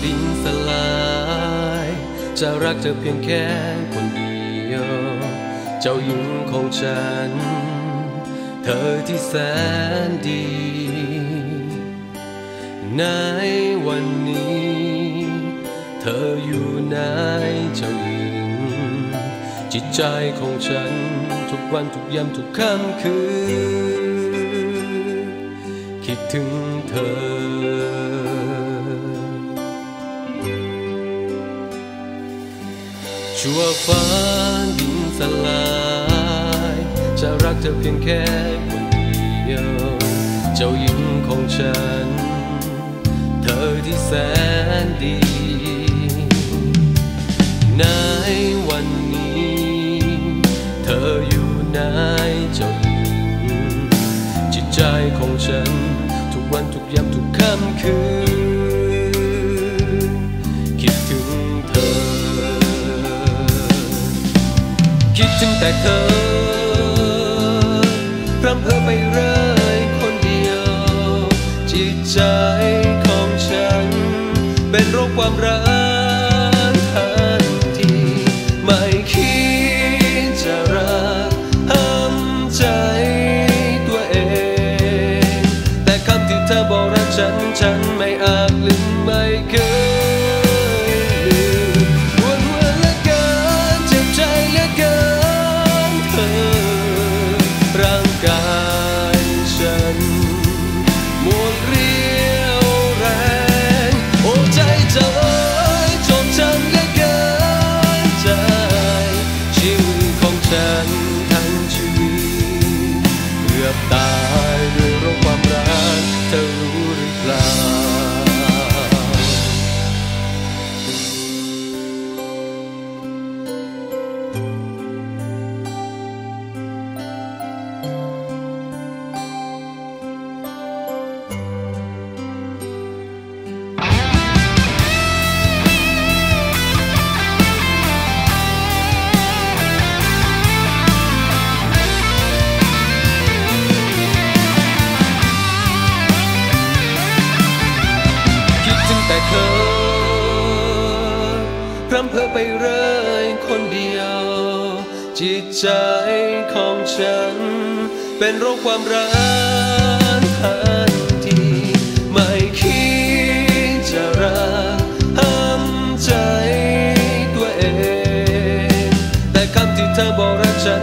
ดินสลายจะรักเธอเพียงแค่คนเดียวเจ้าหญิงของฉันเธอที่แสนดีในวันนี้เธออยู่ไหนเจ้าหญิงจิตใจของฉันทุกวันทุกยามทุกค่ำคืนคิดถึงเธอชั่วฟ้าดินสลายจะรักเธอเพียงแค่คนเดียวเจ้าหญิงของฉันเธอที่แสนดีในวันนี้เธออยู่ไหนเจ้าหญิงจิตใจของฉันทุกวันทุกยามทุกค่ำคืนคิดถึงเธอคิดถึงแต่เธอพร่ำเพ้อไปเรื่อยคนเดียวจิตใจของฉันเป็นโรคความรักทันทีไม่คิดจะรักห้ามใจตัวเองแต่คำที่เธอบอกรักฉันไม่อาจลืมไม่เคยลืมปวดหัวเหลือเกินเจ็บใจเหลือเกินเธอร่างกายฉันหมดเรี่ยวแรงโอ้ใจเจ้าจบช้ำเหลือเกินใจชีวิตของฉันทั้งชีวิตเกือบตายด้วยโรคความรักเธอรู้หรือเปล่าแต่เธอพร่ำเพ้อไปเรื่อยคนเดียวจิตใจของฉันเป็นโรคความรักทันทีไม่คิดจะรักห้ามใจตัวเองแต่คำที่เธอบอกรักฉัน